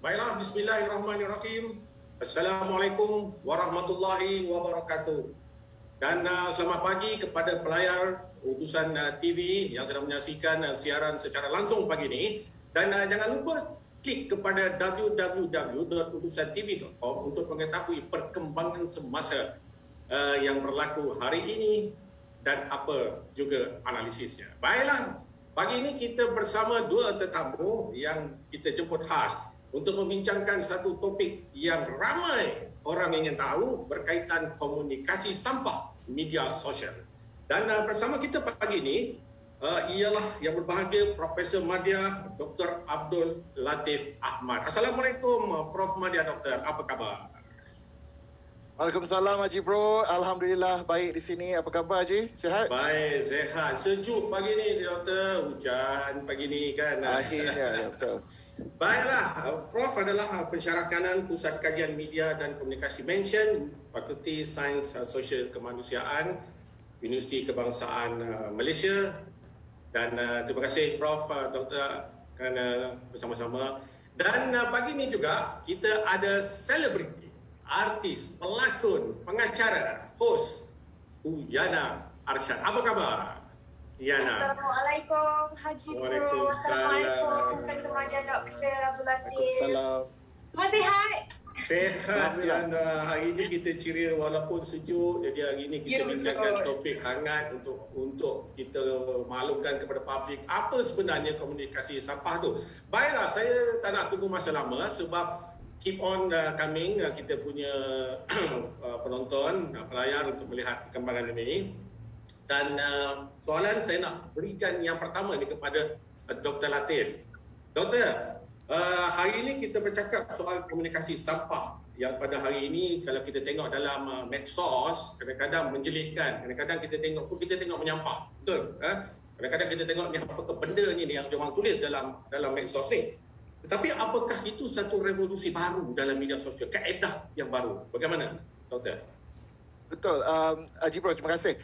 Baiklah, bismillahirrahmanirrahim. Assalamualaikum warahmatullahi wabarakatuh. Dan selamat pagi kepada pelayar utusan TV yang sedang menyaksikan siaran secara langsung pagi ini. Dan jangan lupa klik kepada www.utusantv.com untuk mengetahui perkembangan semasa yang berlaku hari ini dan apa juga analisisnya. Baiklah, pagi ini kita bersama dua tetamu yang kita jemput khas untuk membincangkan satu topik yang ramai orang ingin tahu berkaitan komunikasi sampah media sosial. Dan bersama kita pagi ini ialah yang berbahagia Profesor Madya Dr. Abdul Latif Ahmad. Assalamualaikum Prof Madya Doktor, apa khabar? Waalaikumsalam Haji Bro, Alhamdulillah baik di sini. Apa khabar Haji? Sihat? Baik, sihat. Sejuk pagi ni Doktor, hujan pagi ni kan. Akhirnya, betul. Baiklah, Prof adalah pensyarah kanan Pusat Kajian Media dan Komunikasi Mention, Fakulti Sains Sosial Kemanusiaan, Universiti Kebangsaan Malaysia. Dan terima kasih Prof Dr. kerana bersama-sama. Dan pagi ini juga kita ada selebriti, artis, pelakon, pengacara, host Yana Arsyad. Apa khabar? Yana. Assalamualaikum Haji Bro. Assalamualaikum Profesor Madya Dr. Abdul Latif. Waalaikumsalam. Semua sihat? Sehat. Dan hari ini kita ceria walaupun sejuk. Jadi hari ini kita bincangkan topik hangat untuk kita maklumkan kepada publik apa sebenarnya komunikasi sampah tu. Baiklah, saya tak nak tunggu masa lama sebab keep on coming kita punya penonton, pelayar untuk melihat perkembangan ini. Dan soalan saya nak berikan yang pertama ni kepada Dr. Latif. Doktor, hari ini kita bercakap soal komunikasi sampah yang pada hari ini kalau kita tengok dalam medsos kadang-kadang menjelitkan, kadang-kadang kita tengok menyampah. Betul? Kadang-kadang kita tengok ni apa benda ni yang diorang tulis dalam medsos ni. Tetapi apakah itu satu revolusi baru dalam media sosial, kaedah yang baru? Bagaimana, Doktor? Betul, Haji Bro, terima kasih.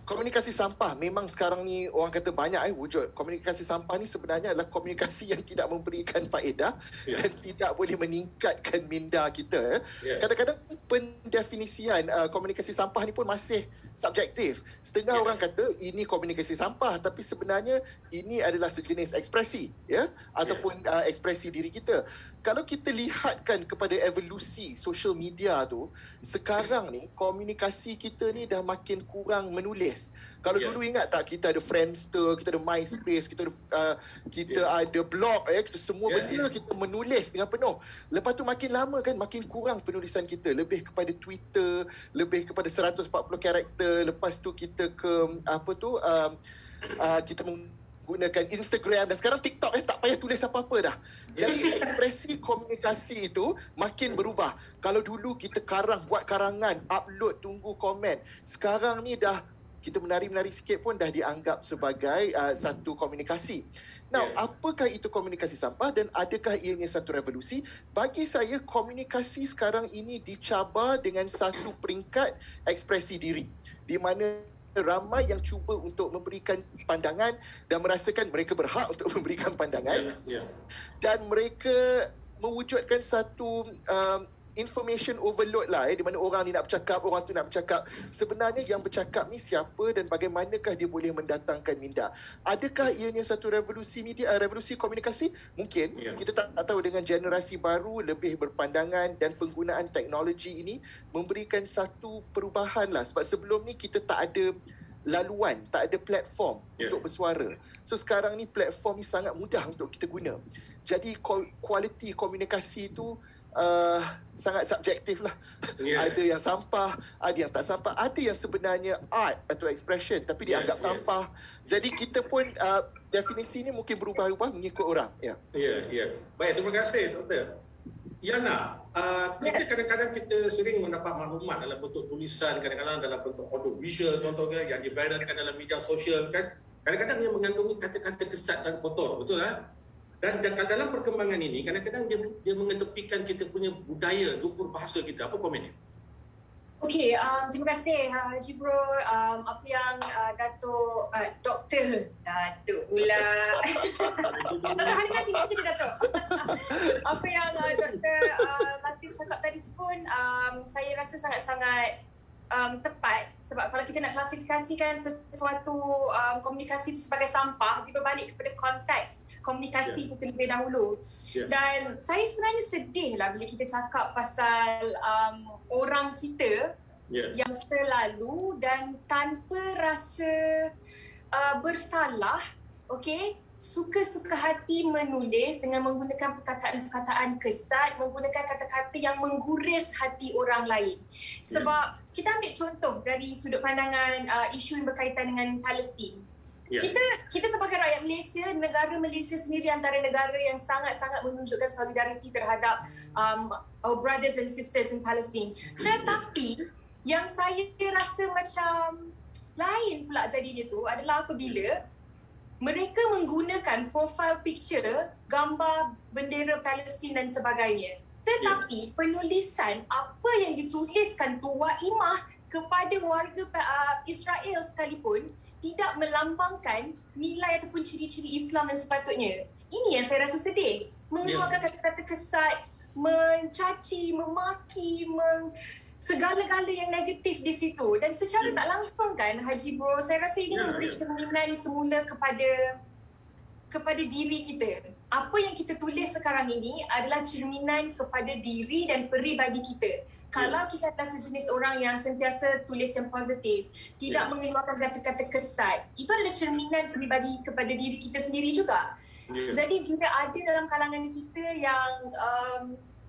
Komunikasi sampah memang sekarang ni orang kata banyak wujud. Komunikasi sampah ni sebenarnya adalah komunikasi yang tidak memberikan faedah dan tidak boleh meningkatkan minda kita. Kadang-kadang pendefinisian komunikasi sampah ni pun masih subjektif. Setengah orang kata ini komunikasi sampah, tapi sebenarnya ini adalah sejenis ekspresi ataupun ekspresi diri kita. Kalau kita lihatkan kepada evolusi social media tu, sekarang ni komunikasi kita ni dah makin kurang menulis. Kalau dulu ingat tak, kita ada Friendster, kita ada MySpace, kita ada blog, kita semua benda kita menulis dengan penuh. Lepas tu makin lama kan makin kurang penulisan kita, lebih kepada Twitter, lebih kepada 140 karakter. Lepas tu kita ke kita menggunakan Instagram dan sekarang TikTok tak payah tulis apa-apa dah. Jadi ekspresi komunikasi itu makin berubah. Kalau dulu kita buat karangan, upload, tunggu komen. Sekarang ni dah kita menari-menari sikit pun dah dianggap sebagai satu komunikasi. Now, apakah itu komunikasi sampah dan adakah ianya satu revolusi? Bagi saya, komunikasi sekarang ini dicabar dengan satu peringkat ekspresi diri, di mana ramai yang cuba untuk memberikan pandangan dan merasakan mereka berhak untuk memberikan pandangan dan mereka mewujudkan satu information overload lah, di mana orang ni nak bercakap, orang tu nak bercakap. Sebenarnya yang bercakap ni siapa dan bagaimanakah dia boleh mendatangkan minda? Adakah ianya satu revolusi media, revolusi komunikasi? Mungkin. Kita tak tahu. Dengan generasi baru lebih berpandangan dan penggunaan teknologi ini memberikan satu perubahan lah. Sebab sebelum ni kita tak ada laluan, tak ada platform untuk bersuara. So sekarang ni platform ni sangat mudah untuk kita guna. Jadi kualiti komunikasi itu sangat subjektif lah. Ada yang sampah, ada yang tak sampah, ada yang sebenarnya art atau expression tapi dianggap sampah. Jadi kita pun definisi ni mungkin berubah-ubah mengikut orang. Baik, terima kasih Doktor. Yana, kita kadang-kadang kita sering mendapat maklumat dalam bentuk tulisan, kadang-kadang dalam bentuk audio visual contohnya yang diberedarkan dalam media sosial kan. Kadang-kadang dia mengandungi kata-kata kesat dan kotor, betul lah? Dan dalam perkembangan ini, kadang-kadang dia mengetepikan kita punya budaya, luhur bahasa kita. Apa komennya? Okey, terima kasih Haji Bro. Apa yang Doktor pula. Hari nanti kita jadi Datuk. Apa yang Doktor Latif cakap tadi pun saya rasa sangat-sangat tepat, sebab kalau kita nak klasifikasikan sesuatu komunikasi itu sebagai sampah, dia berbalik kepada konteks komunikasi itu terlebih dahulu. Dan saya sebenarnya sedih lah bila kita cakap pasal orang kita yang selalu dan tanpa rasa bersalah, suka-suka hati menulis dengan menggunakan perkataan-perkataan kesat, menggunakan kata-kata yang mengguris hati orang lain. Sebab kita ambil contoh dari sudut pandangan isu yang berkaitan dengan Palestin. Kita sebagai rakyat Malaysia, negara Malaysia sendiri antara negara yang sangat-sangat menunjukkan solidariti terhadap our brothers and sisters in Palestine. Tetapi yang saya rasa macam lain pula jadinya tu adalah apabila mereka menggunakan profile picture, gambar bendera Palestin dan sebagainya. Tetapi penulisan apa yang dituliskan tu waimah kepada warga Israel sekalipun tidak melambangkan nilai ataupun ciri-ciri Islam yang sepatutnya. Ini yang saya rasa sedih. Mengeluarkan kata-kata kesat, mencaci, memaki, segala-gala yang negatif di situ. Dan secara tak langsung kan Haji Bro, saya rasa ini memberi cerminan semula kepada diri kita. Apa yang kita tulis sekarang ini adalah cerminan kepada diri dan peribadi kita. Kalau kita adalah sejenis orang yang sentiasa tulis yang positif, tidak mengeluarkan kata-kata kesat, itu adalah cerminan peribadi kepada diri kita sendiri juga. Jadi bila ada dalam kalangan kita yang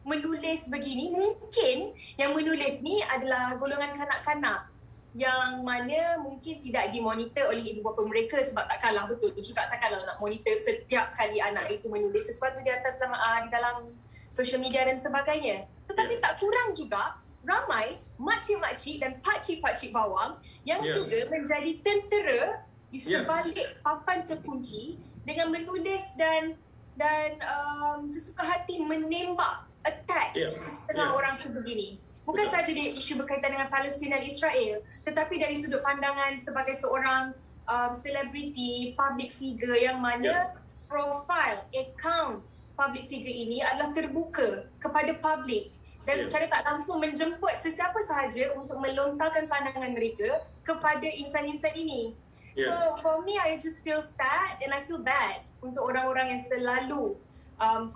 menulis begini, mungkin yang menulis ni adalah golongan kanak-kanak yang mana mungkin tidak dimonitor oleh ibu bapa mereka, sebab takkanlah betul juga takkanlah nak monitor setiap kali anak itu menulis sesuatu di atas di dalam social media dan sebagainya. Tetapi tak kurang juga ramai makcik-makcik dan pakcik-pakcik bawang yang juga menjadi tentera di sebalik papan kekunci dengan menulis dan sesuka hati menembak, attack setengah orang sebegini. Bukan sahaja dia isu berkaitan dengan Palestin dan Israel, tetapi dari sudut pandangan sebagai seorang selebriti, public figure yang mana profile, account public figure ini adalah terbuka kepada public dan secara tak langsung menjemput sesiapa sahaja untuk melontarkan pandangan mereka kepada insan-insan ini. So for me, I just feel sad and I feel bad untuk orang-orang yang selalu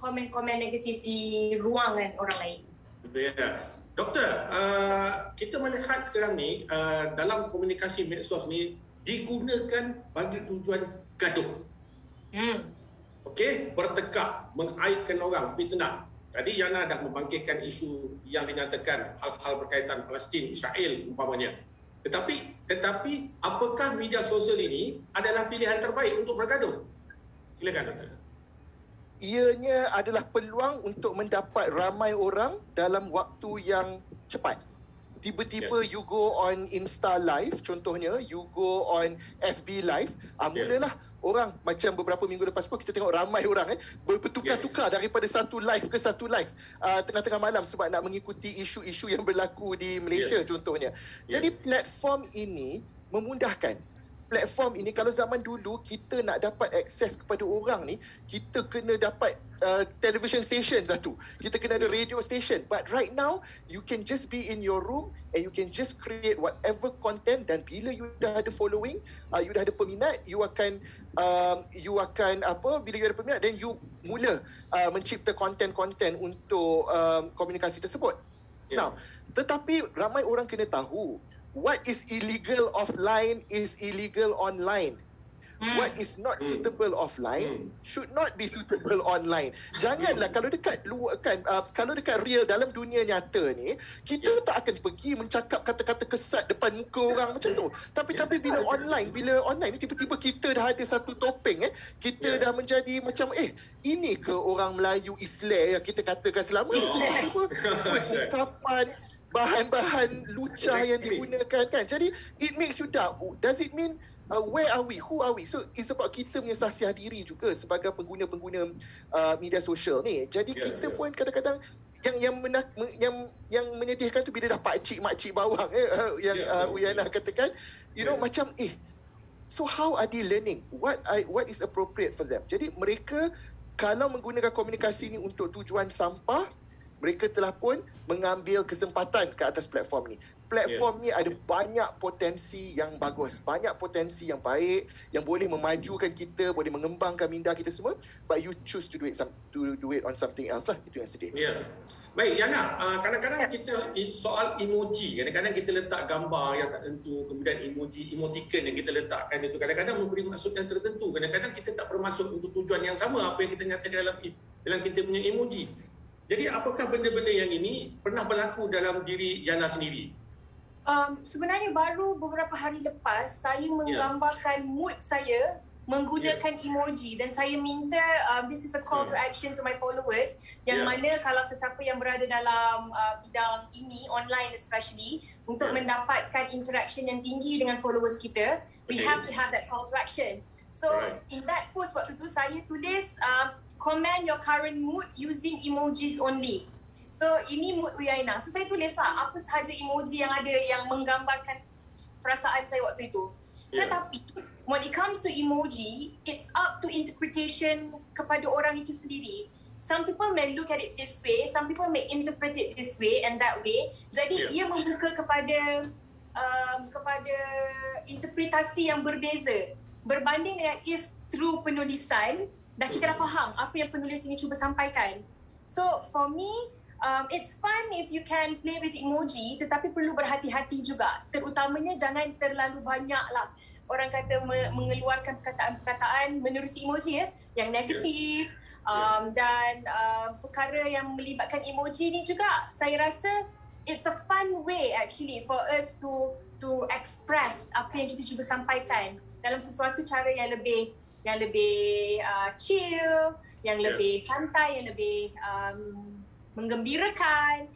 komen-komen negatif di ruangan orang lain. Doktor, kita melihat sekarang ni dalam komunikasi medsos ni digunakan bagi tujuan gaduh. Bertekak, mengaitkan orang, fitnah. Tadi Yana dah membangkitkan isu yang dinyatakan hal-hal berkaitan Palestin, Israel umpamanya. Tetapi apakah media sosial ini adalah pilihan terbaik untuk bergaduh? Silakan Doktor. Ianya adalah peluang untuk mendapat ramai orang dalam waktu yang cepat. Tiba-tiba you go on Insta Live, contohnya, you go on FB Live, mulalah orang, macam beberapa minggu lepas pun kita tengok ramai orang bertukar-tukar daripada satu live ke satu live tengah-tengah malam sebab nak mengikuti isu-isu yang berlaku di Malaysia contohnya. Jadi platform ini memudahkan. Platform ini, kalau zaman dulu kita nak dapat akses kepada orang ni, kita kena dapat television station satu, kita kena ada radio station. But right now you can just be in your room and you can just create whatever content, dan bila you dah ada following, you dah ada peminat, you akan bila you ada peminat, then you mula mencipta konten-konten untuk komunikasi tersebut. Now, tetapi ramai orang kena tahu, what is illegal offline is illegal online. What is not suitable offline should not be suitable online. Janganlah kalau dekat luar kalau dekat real dalam dunia nyata ni, kita tak akan pergi mencakap kata-kata kesat depan muka orang macam tu. Tapi bila online ni tiba-tiba kita dah ada satu topeng, kita dah menjadi macam ini ke orang Melayu Islam yang kita katakan selama ni. Tiba-tiba sikapan, bahan-bahan lucah yang digunakan kan. Jadi it makes you doubt, does it mean where are we, who are we? So it's about kita punya sahsiah diri juga sebagai pengguna-pengguna media sosial ni. Jadi kita pun kadang-kadang yang menyedihkan tu bila dah pakcik-makcik bawang Uyana katakan, macam so how are they learning? What is appropriate for them? Jadi mereka kalau menggunakan komunikasi ni untuk tujuan sampah, mereka telah pun mengambil kesempatan ke atas platform ni. Platform ni ada banyak potensi yang bagus, banyak potensi yang baik, yang boleh memajukan kita, boleh mengembangkan minda kita semua, but you choose to do it on something else lah. Itu yang sedih. Ya. Baik, Yana, kadang-kadang kita soal emoji, kadang-kadang kita letak gambar yang tak tentu, kemudian emoticon yang kita letakkan itu kadang-kadang memberi maksud yang tertentu, kadang-kadang kita tak bermaksud untuk tujuan yang sama apa yang kita nyatakan dalam kita punya emoji. Jadi apakah benda-benda yang ini pernah berlaku dalam diri Yana sendiri? Sebenarnya baru beberapa hari lepas saya menggambarkan mood saya menggunakan emoji dan saya minta this is a call to action to my followers yang mana kalau sesiapa yang berada dalam bidang ini online especially untuk mendapatkan interaction yang tinggi dengan followers kita, we have to have that call to action. So in that post waktu tu saya tulis comment your current mood using emojis only. So ini mood Uyana. So saya tulis lah apa sahaja emoji yang ada yang menggambarkan perasaan saya waktu itu. Tetapi when it comes to emoji, it's up to interpretation kepada orang itu sendiri. Some people may look at it this way, some people may interpret it this way and that way. Jadi ia membuka kepada interpretasi yang berbeza. Berbanding dengan if through penulisan, kita dah faham apa yang penulis ini cuba sampaikan. So for me, it's fun if you can play with emoji, tetapi perlu berhati-hati juga. Terutamanya jangan terlalu banyak lah orang kata mengeluarkan perkataan-perkataan menerusi emoji yang negatif. Dan perkara yang melibatkan emoji ni juga saya rasa it's a fun way actually for us to express apa yang kita cuba sampaikan dalam sesuatu cara yang lebih chill, yang lebih santai, yang lebih menggembirakan.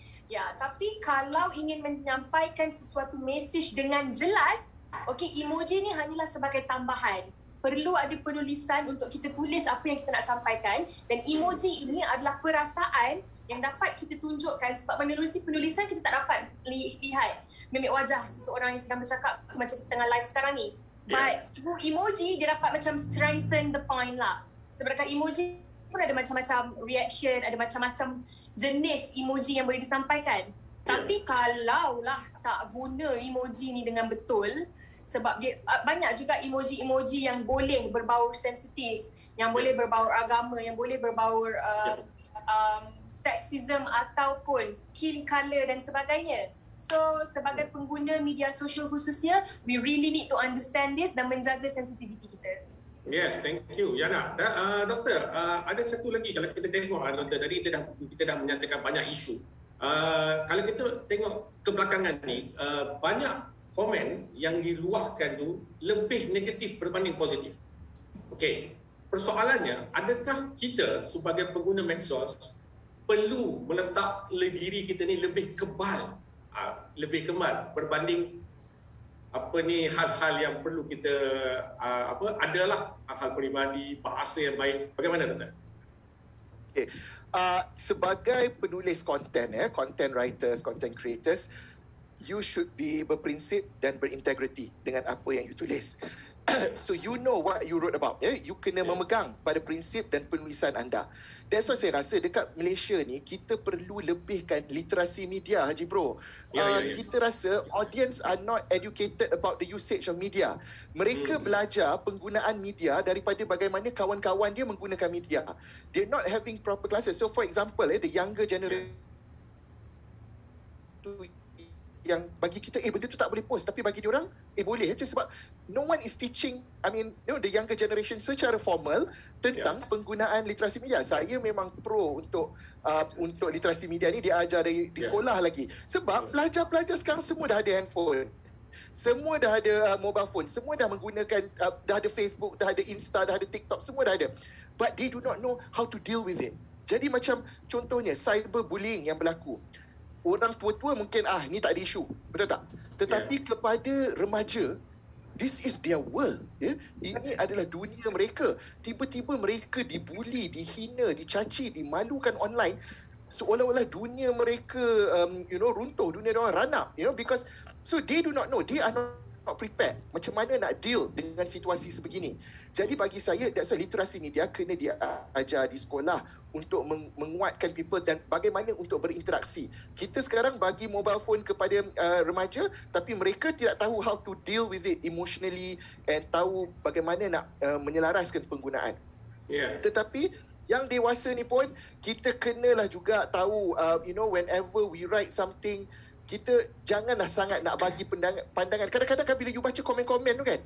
Tapi kalau ingin menyampaikan sesuatu message dengan jelas, emoji ni hanyalah sebagai tambahan. Perlu ada penulisan untuk kita tulis apa yang kita nak sampaikan, dan emoji ini adalah perasaan yang dapat kita tunjukkan sebab menerusi penulisan kita tak dapat lihat mimik wajah seseorang yang sedang bercakap macam kita tengah live sekarang ni. But through emoji dia dapat macam strengthen the point lah. Sebenarnya emoji pun ada macam-macam reaction, ada macam-macam jenis emoji yang boleh disampaikan. Tapi kalaulah tak guna emoji ni dengan betul, sebab dia banyak juga emoji-emoji yang boleh berbaur sensitif, yang boleh berbaur agama, yang boleh berbaur sexism ataupun skin color dan sebagainya. So sebagai pengguna media sosial khususnya, we really need to understand this dan menjaga sensitivity kita. Yes, thank you Yana. Doktor, ada satu lagi kalau kita tengok Doktor, tadi kita dah menyatakan banyak isu. Kalau kita tengok kebelakangan ni, banyak komen yang diluahkan tu lebih negatif berbanding positif. Okey, persoalannya adakah kita sebagai pengguna medsos perlu meletak diri kita ni lebih kebal berbanding hal-hal yang perlu kita adalah hal-hal peribadi, bahasa yang baik. Bagaimana Doktor? Okay. Sebagai penulis konten, content writers, content creators, you should be berprinsip dan berintegriti dengan apa yang you tulis. So you know what you wrote about. You kena memegang pada prinsip dan penulisan anda. That's why saya rasa dekat Malaysia ni kita perlu lebihkan literasi media, Haji Bro. Kita rasa audience are not educated about the usage of media. Mereka belajar penggunaan media daripada bagaimana kawan-kawan dia menggunakan media. They're not having proper classes. So for example, the younger generation yang bagi kita benda tu tak boleh post, tapi bagi diorang boleh je, sebab no one is teaching, the younger generation secara formal tentang penggunaan literasi media. Saya memang pro untuk literasi media ni diajar di sekolah lagi, sebab pelajar-pelajar sekarang semua dah ada handphone, semua dah ada mobile phone, semua dah menggunakan dah ada Facebook, dah ada Insta, dah ada TikTok, semua dah ada, but they do not know how to deal with it. Jadi macam contohnya cyberbullying yang berlaku, orang tua-tua mungkin ni tak ada isu, betul tak? Tetapi kepada remaja, this is their world. Ini adalah dunia mereka. Tiba-tiba mereka dibuli, dihina, dicaci, dimalukan online. seolah-olah dunia mereka runtuh, dunia diorang run up, because so they do not know, they are not prepared macam mana nak deal dengan situasi sebegini. Jadi bagi saya, that's why literasi ni dia kena diajar di sekolah untuk menguatkan people dan bagaimana untuk berinteraksi. Kita sekarang bagi mobile phone kepada remaja, tapi mereka tidak tahu how to deal with it emotionally and tahu bagaimana nak menyelaraskan penggunaan. Tetapi yang dewasa ni pun kita kenalah juga tahu, whenever we write something, kita janganlah sangat nak bagi pandangan. Kadang-kadang kan bila you baca komen-komen tu kan,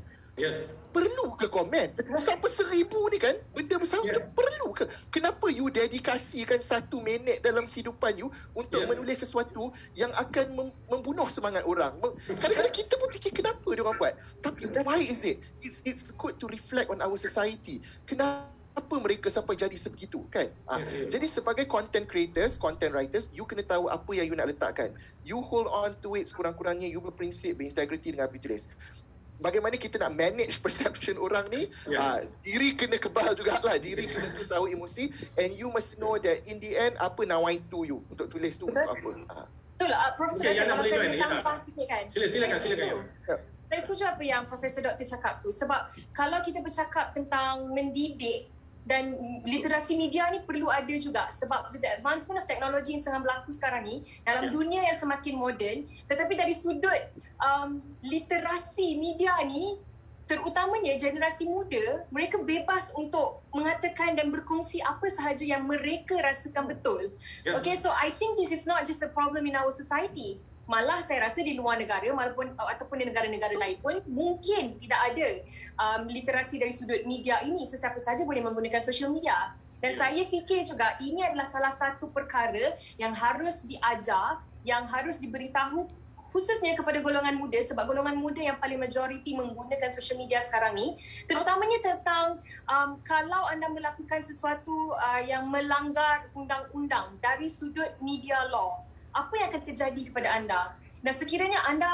perlu ke komen? Sampai 1000 ni kan, benda besar macam perlu ke? Kenapa you dedikasikan 1 minit dalam kehidupan you untuk menulis sesuatu yang akan membunuh semangat orang? Kadang-kadang kita pun fikir kenapa dia orang buat. Tapi why is it? It's good to reflect on our society. Kenapa mereka sampai jadi sebegitu kan? Jadi sebagai content creators, content writers, you kena tahu apa yang you nak letakkan. You hold on to it sekurang-kurangnya, you berprinsip, berintegriti dengan apa you tulis. Bagaimana kita nak manage perception orang ni, diri kena kebal jugalah, diri kena tahu emosi, and you must know that in the end, apa nawaitu you untuk tulis tu untuk apa. Betul lah, Profesor Dr. Kalau saya tambah sikit kan. Silakan. Saya setuju apa yang Profesor Dr. cakap tu. Sebab kalau kita bercakap tentang mendidik, dan literasi media ni perlu ada juga sebab with the advancement of technology yang tengah berlaku sekarang ni dalam dunia yang semakin moden, tetapi dari sudut literasi media ni, terutamanya generasi muda, mereka bebas untuk mengatakan dan berkongsi apa sahaja yang mereka rasakan betul. Okay, so I think this is not just a problem in our society. Malah saya rasa di luar negara ataupun di negara-negara lain pun mungkin tidak ada literasi dari sudut media ini. Sesiapa saja boleh menggunakan social media. Dan saya fikir juga ini adalah salah satu perkara yang harus diajar, yang harus diberitahu khususnya kepada golongan muda, sebab golongan muda yang paling majoriti menggunakan social media sekarang ni, terutamanya tentang kalau anda melakukan sesuatu yang melanggar undang-undang dari sudut media law, apa yang akan terjadi kepada anda? Dan sekiranya anda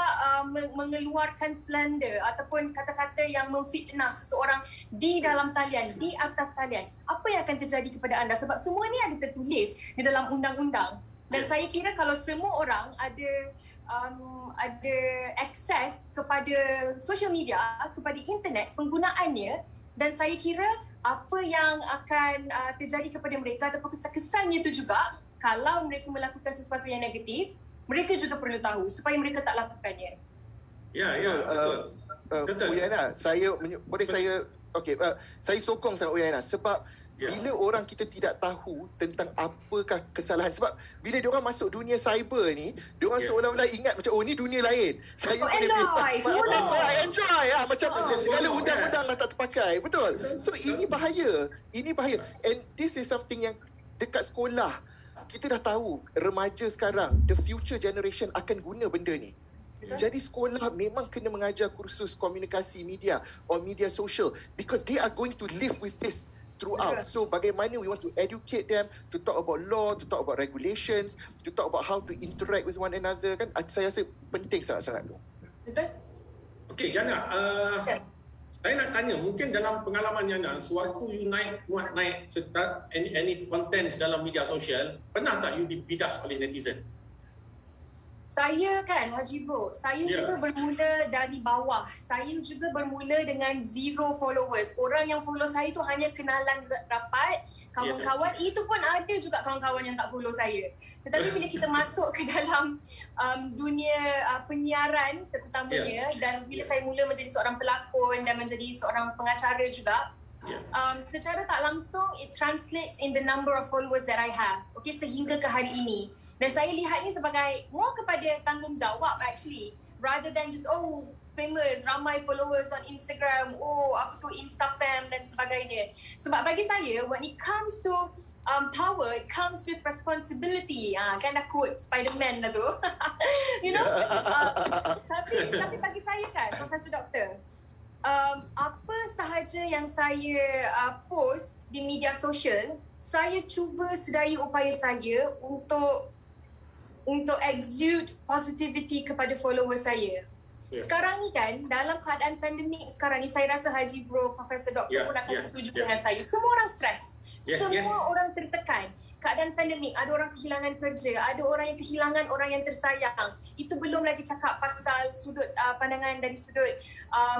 mengeluarkan slander ataupun kata-kata yang memfitnah seseorang di dalam talian, di atas talian, apa yang akan terjadi kepada anda? Sebab semua ni ada tertulis di dalam undang-undang. Dan saya kira kalau semua orang ada akses kepada social media, kepada internet, penggunaannya, dan saya kira apa yang akan terjadi kepada mereka ataupun kesannya itu juga, kalau mereka melakukan sesuatu yang negatif, mereka juga perlu tahu supaya mereka tak lakukannya. Betul. Uyana, saya sokong sangat Uyana sebab bila orang kita tidak tahu tentang apakah kesalahan, sebab bila diorang masuk dunia cyber ni, diorang seolah-olah ingat macam ni dunia lain. Saya boleh enjoy macam segala undang-undang dah tak terpakai. Betul. So ini bahaya. And this is something yang dekat sekolah kita dah tahu remaja sekarang, the future generation akan guna benda ni. Jadi sekolah memang kena mengajar kursus komunikasi media or media social because they are going to live with this throughout. So bagaimana we want to educate them to talk about law, to talk about regulations, to talk about how to interact with one another kan. Saya rasa penting sangat-sangat tu. Betul? Okey, Jana, saya nak tanya, mungkin dalam pengalaman Jana, sewaktu you muat naik any contents dalam media sosial, pernah tak you dibidas oleh netizen? Saya kan Haji Bro, saya juga bermula dari bawah. Saya juga bermula dengan 0 followers. Orang yang follow saya tu hanya kenalan rapat, kawan-kawan. Itu pun ada juga kawan-kawan yang tak follow saya. Tetapi bila kita masuk ke dalam dunia penyiaran terutamanya, dan bila saya mula menjadi seorang pelakon dan menjadi seorang pengacara juga, secara tak langsung it translates in the number of followers that I have, okay, sehingga ke hari ini. Dan saya lihat ni sebagai more kepada tanggungjawab actually, rather than just famous, ramai followers on Instagram, Instafam dan sebagainya. Sebab bagi saya, when it comes to power, it comes with responsibility. Kan dah quote Spider-Man lah tu. You know? Tapi bagi saya kan, Profesor Doktor, apa sahaja yang saya post di media sosial, saya cuba sedaya upaya saya untuk exude positivity kepada followers saya. Sekarang ni kan, dalam keadaan pandemik sekarang ni, saya rasa Haji Bro, Profesor Doktor pun akan setuju dengan saya. Semua orang stres. Semua orang tertekan. keadaan pandemik, ada orang kehilangan kerja, ada orang yang kehilangan orang yang tersayang. Itu belum lagi cakap pasal sudut pandangan dari sudut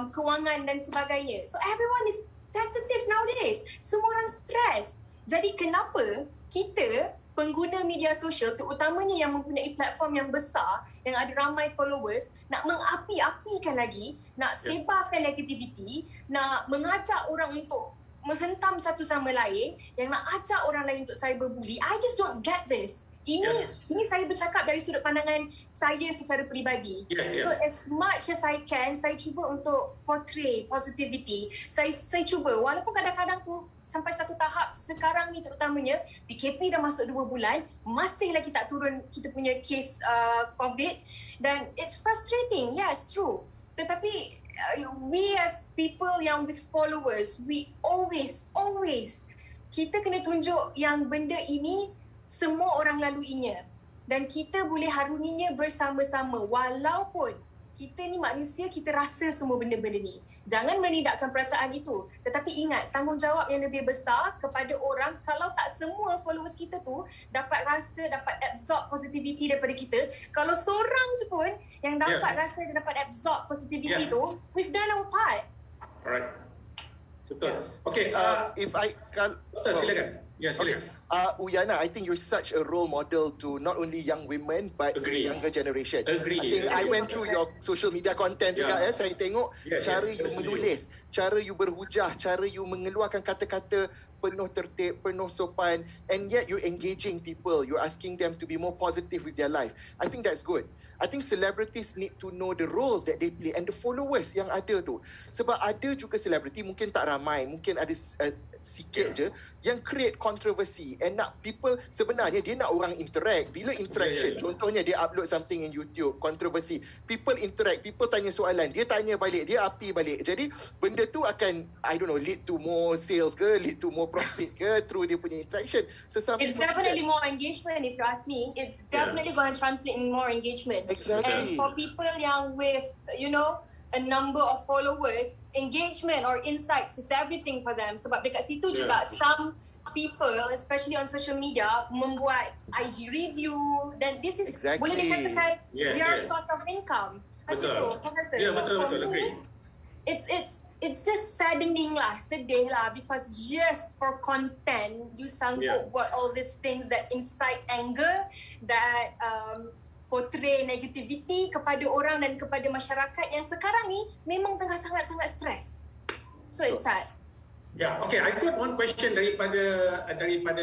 kewangan dan sebagainya. So everyone is sensitive nowadays. Semua orang stres. Jadi kenapa kita pengguna media sosial, terutamanya yang mempunyai platform yang besar, yang ada ramai followers, nak mengapi-apikan lagi, nak sebarkan negativity, nak mengajak orang untuk menghentam satu sama lain, yang nak ajak orang lain untuk cyberbully. I just don't get this. Ini saya bercakap dari sudut pandangan saya secara peribadi. So as much as I can, saya cuba untuk portray positivity. Saya cuba, walaupun kadang-kadang tu sampai satu tahap sekarang ni terutamanya, PKP dah masuk 2 bulan, masih lagi tak turun kita punya kes COVID, dan it's frustrating. Yes, true. Tetapi we as people yang with followers, we always kita kena tunjuk yang benda ini semua orang laluinya dan kita boleh harunginya bersama-sama. Walaupun kita ni manusia, kita rasa semua benda-benda ni. Jangan menidakkan perasaan itu. Tetapi ingat, tanggungjawab yang lebih besar kepada orang. Kalau tak semua followers kita tu dapat rasa, dapat absorb positivity daripada kita, kalau seorang je pun yang dapat rasa dan dapat absorb positivity tu, we've done our part. Alright. Betul. Okay, if I can... silakan. Ya, silakan. Uyana, I think you're such a role model to not only young women but the younger generation. I think I went through your social media content juga. Saya tengok cara you menulis, cara you berhujah, cara you mengeluarkan kata-kata penuh tertib, penuh sopan, and yet you're engaging people. You're asking them to be more positive with their life. I think that's good. I think celebrities need to know the roles that they play and the followers yang ada tu. Sebab ada juga celebrity, mungkin tak ramai, mungkin ada sikit je yang create controversy and nak people, sebenarnya dia nak orang interact. Bila interaction, contohnya dia upload something in YouTube, controversy, people interact, people tanya soalan, dia tanya balik, dia api balik. Jadi benda tu akan, I don't know, lead to more sales ke, lead to more profit ke through dia punya interaction. So it's definitely more engagement. If you ask me, it's definitely going to translate in more engagement. Exactly. And for people yang with, you know, a number of followers, engagement or insights is everything for them. Sebab dekat situ juga some people, especially on social media, membuat IG review, dan this is boleh dikatakan their source of income. Betul. Betul. Agree. It's just saddening lah, sedih lah, because just for content, you sanggup buat all these things that incite anger, that portray negativity kepada orang dan kepada masyarakat yang sekarang ni memang tengah sangat-sangat stres. So it's sad. Okay, I got one question daripada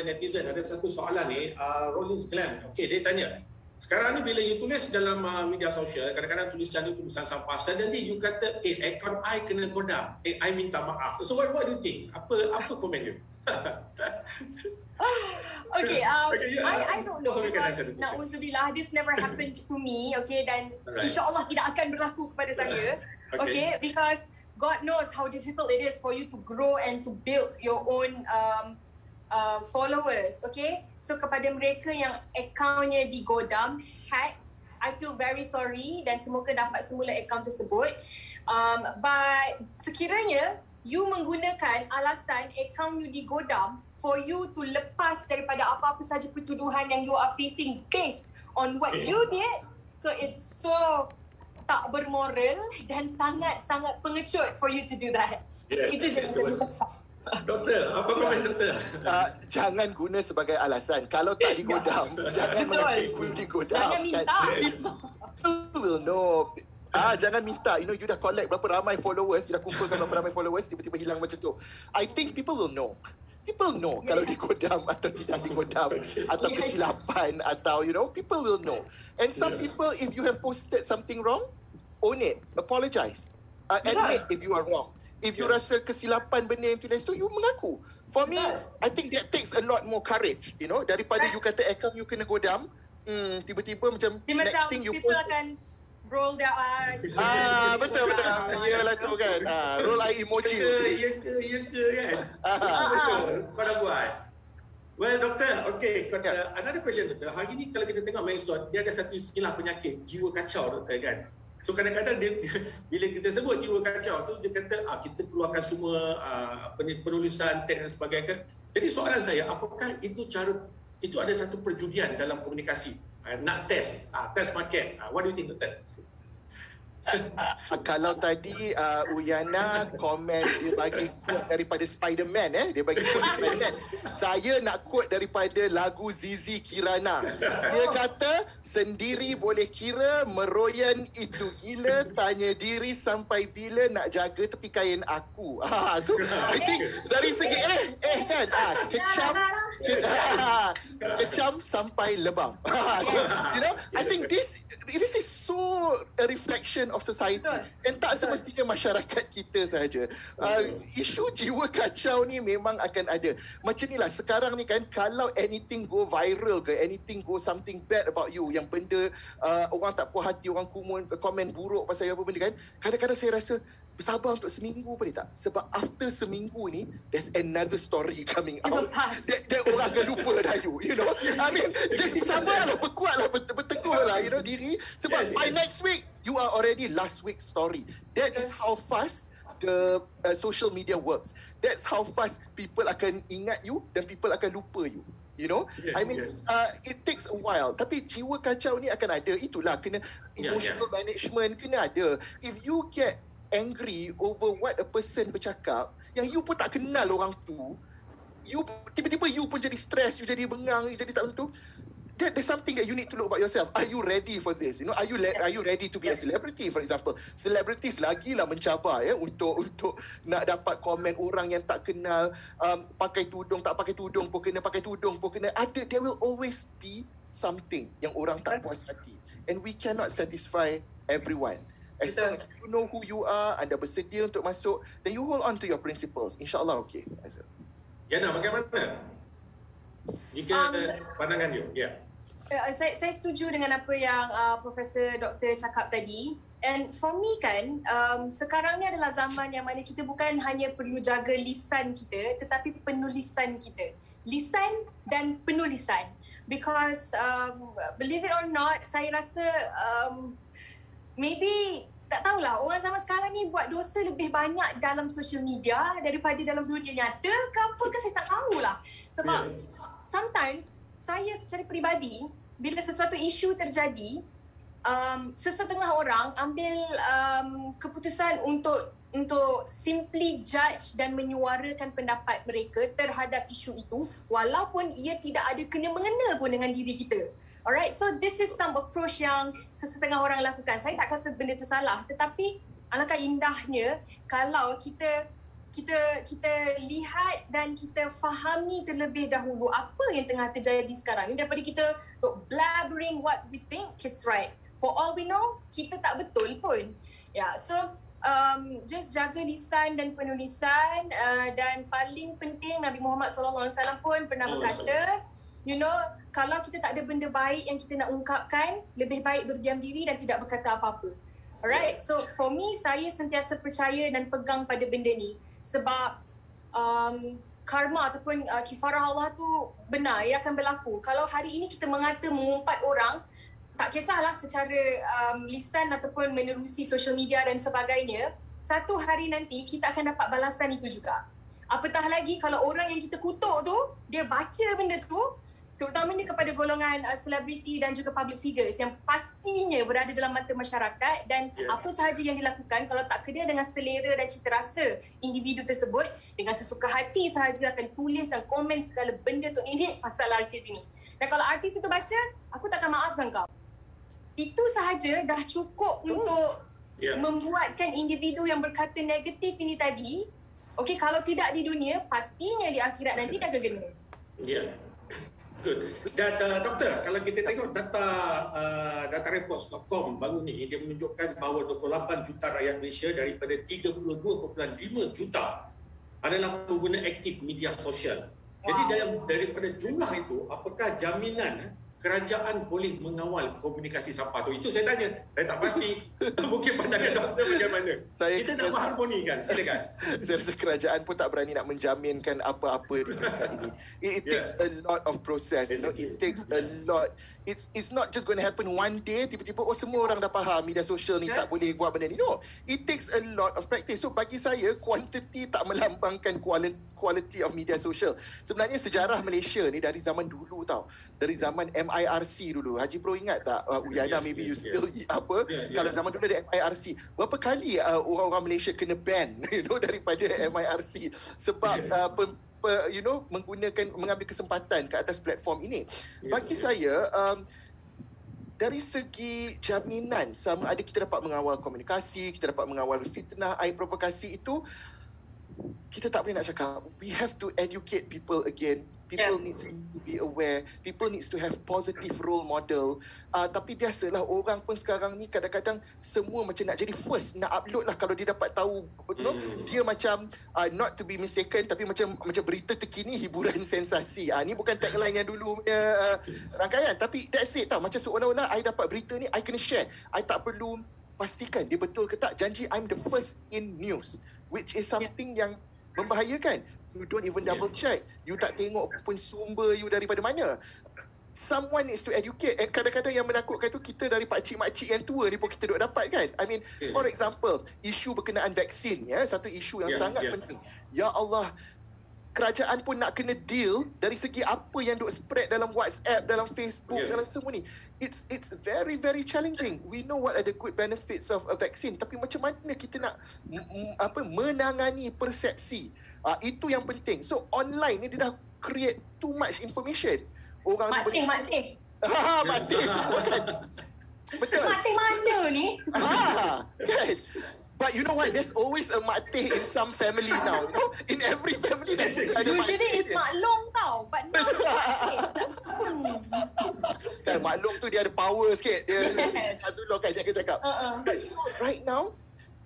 netizen. Ada satu soalan ni, Rollins Glenn. Okay, dia tanya, sekarang ni bila you tulis dalam media sosial, kadang-kadang tulisan sampah, suddenly you kata, account I kena godam, I minta maaf. So what do you think? Apa komen you? Okay, I don't know, because na'udzubillah, this never happened to me, okay, dan insyaAllah tidak akan berlaku kepada saya, okay, because God knows how difficult it is for you to grow and to build your own followers, okay. So kepada mereka yang akaunnya digodam, hack, I feel very sorry dan semoga dapat semula akaun tersebut. But sekiranya you menggunakan alasan akaun you digodam for you to lepas daripada apa-apa saja pertuduhan yang you are facing based on what you did, so it's so tak bermoral dan sangat-sangat pengecut for you to do that. Itu je saya cakap. Doktor, apa komen doktor? Jangan guna sebagai alasan. Kalau tak digodam, jangan mengaku digodam. Jangan minta. People will know. Jangan minta. You know, you dah collect berapa ramai followers, you dah kumpulkan berapa ramai followers, tiba-tiba hilang macam tu. I think people will know. People know kalau digodam atau tidak digodam, atau kesilapan, atau, you know, people will know. And some people, if you have posted something wrong, own it, apologize, admit if you are wrong. If you rasa kesilapan benda yang tulis tu, you mengaku. For me, I think that takes a lot more courage, you know, daripada you kata account you kena godam, tiba-tiba macam next thing you post, people akan roll their eyes. Betul. Iyalah tu kan. Roll eye emoji. Ya ke kan? Betul. Kau dah buat. Well, doktor, okay. Another question, doktor. Hari ni kalau kita tengok Maestro, dia ada satu istilah penyakit jiwa kacau, doktor, kan? So kadang-kadang dia, bila kita sebut jiwa kacau tu, dia kata kita keluarkan semua penulisan, teks dan sebagainya. Jadi soalan saya, apakah itu cara itu ada satu perjudian dalam komunikasi. Nak test market. What do you think, Dr.? Kalau tadi Uyana komen dia bagi quote daripada Spiderman, dia bagi quote Spiderman. Saya nak quote daripada lagu Zizi Kirana. Dia kata, sendiri boleh kira, meroyan itu gila, tanya diri sampai bila nak jaga tepi kain aku. So I think dari segi kan kecam sampai lebam. So I think this is so a reflection of society. Dan tak semestinya masyarakat kita sahaja. Isu jiwa kacau ni memang akan ada. Macam ni lah, sekarang ni kan, kalau anything go viral ke, anything go something bad about you, yang benda orang tak puas hati, orang komen buruk pasal apa benda kan, kadang-kadang saya rasa bersabar untuk seminggu boleh tak? Sebab after seminggu ni, there's another story coming out. Dia orang akan lupa dah you know. I mean, just bersabarlah, berkuatlah, berteguhlah, diri. Sebab by next week, you are already last week's story. That is how fast the social media works. That's how fast people akan ingat you dan people akan lupa you. You know, yes, I mean, it takes a while. Tapi jiwa kacau ni akan ada. Itulah, kena emotional management kena ada. If you get angry over what a person bercakap, yang you pun tak kenal orang tu, you tiba-tiba you pun jadi stress, you jadi bengang, you jadi tak tentu. There's something that you need to look about yourself. Are you ready for this? You know, are you ready to be a celebrity, for example? Celebrities lagilah mencabar untuk nak dapat komen orang yang tak kenal, pakai tudung tak pakai tudung pun kena, pakai tudung pun kena. There will always be something yang orang tak puas hati, and we cannot satisfy everyone. As long as you know who you are, anda bersedia untuk masuk, then you hold on to your principles. InsyaAllah okay. Yana, bagaimana? Jika pandangan you, Saya setuju dengan apa yang Profesor Dr. cakap tadi. And for me kan, sekarang ni adalah zaman yang mana kita bukan hanya perlu jaga lisan kita, tetapi penulisan kita. Lisan dan penulisan. Because believe it or not, saya rasa maybe tak tahulah, orang zaman sekarang ni buat dosa lebih banyak dalam social media daripada dalam dunia nyata ke apa ke, saya tak tahulah. Sebab sometimes saya secara peribadi, bila sesuatu isu terjadi, sesetengah orang ambil keputusan untuk simply judge dan menyuarakan pendapat mereka terhadap isu itu, walaupun ia tidak ada kena-mengena pun dengan diri kita. Alright, so this is some approach yang sesetengah orang lakukan. Saya tak rasa benda itu salah, tetapi alangkah indahnya kalau kita lihat dan kita fahami terlebih dahulu apa yang tengah terjadi sekarang ni, daripada kita blabbering what we think it's right. For all we know, kita tak betul pun. So just jaga lisan dan penulisan, dan paling penting Nabi Muhammad SAW pun pernah berkata, kalau kita tak ada benda baik yang kita nak ungkapkan, lebih baik berdiam diri dan tidak berkata apa-apa. Alright, so for me, saya sentiasa percaya dan pegang pada benda ni. Sebab karma ataupun kifarah Allah tu benar, ia akan berlaku. Kalau hari ini kita mengumpat orang, tak kisahlah secara lisan ataupun menerusi social media dan sebagainya, satu hari nanti kita akan dapat balasan itu juga. Apatah lagi kalau orang yang kita kutuk tu, dia baca benda tu, terutamanya kepada golongan selebriti dan juga public figures yang pastinya berada dalam mata masyarakat, dan apa sahaja yang dilakukan kalau tak kena dengan selera dan cita rasa individu tersebut, dengan sesuka hati sahaja akan tulis dan komen segala benda tu ini pasal artis ini. Dan kalau artis itu baca, aku takkan maafkan kau. Itu sahaja dah cukup untuk membuatkan individu yang berkata negatif ini tadi, okey, kalau tidak di dunia, pastinya di akhirat nanti dah kena. Good. Dan doktor, kalau kita tengok data reports.com baru ni, dia menunjukkan bahawa 28 juta rakyat Malaysia daripada 32.5 juta adalah pengguna aktif media sosial. Jadi daripada jumlah itu, apakah jaminan kerajaan boleh mengawal komunikasi sampah tu? Itu saya tanya. Saya tak pasti. Mungkin pandangan doktor bagaimana? Kita nak mengharmonikan. Silakan. Saya rasa kerajaan pun tak berani nak menjaminkan apa-apa di tempat ini. It takes a lot of process. It takes a lot. It's not just going to happen one day, tiba-tiba semua orang dah faham media sosial ni tak boleh buat benda ni. No. It takes a lot of practice. So bagi saya, quantity tak melambangkan quality of media social. Sebenarnya sejarah Malaysia ni dari zaman dulu tau. Dari zaman MIRC dulu. Haji Bro ingat tak? Uyana, maybe you still kalau zaman dulu ada MIRC. Berapa kali orang-orang Malaysia kena ban daripada MIRC sebab mengambil kesempatan ke atas platform ini. Bagi saya, dari segi jaminan sama ada kita dapat mengawal komunikasi, kita dapat mengawal fitnah, aib provokasi itu, kita tak boleh nak cakap. We have to educate people again. People needs to be aware. People needs to have positive role model. Tapi biasalah orang pun sekarang ni kadang-kadang semua macam nak jadi first, nak upload lah kalau dia dapat tahu. Dia macam not to be mistaken, tapi macam berita terkini, hiburan sensasi. Ni bukan tagline yang dulu punya rangkaian, tapi that's it tau. Macam seolah-olah I dapat berita ni, I kena share. I tak perlu pastikan dia betul ke tak. Janji I'm the first in news, which is something yang membahayakan. You don't even double check. You tak tengok pun sumber you daripada mana. Someone needs to educate. And kadang-kadang yang menakutkan tu kita dari pakcik-makcik yang tua ni pun kita duk dapat kan. I mean, for example, isu berkenaan vaksin, satu isu yang sangat penting. Ya Allah, kerajaan pun nak kena deal dari segi apa yang duk spread dalam WhatsApp, dalam Facebook, dalam semua ni. It's very, very challenging. We know what are the good benefits of a vaccine, tapi macam mana kita nak menangani persepsi. Itu yang penting. So online ni dia dah create too much information. Orang Mati. Mati semua kan. Betul. Mati mana ni? Yes. But you know what? There's always a mateh in some family now. In every family there's ada mateh. Usually it's maklong tau. But now kan maklong tu dia ada power sikit. Dia Azullah kan dia akan cakap. So right now,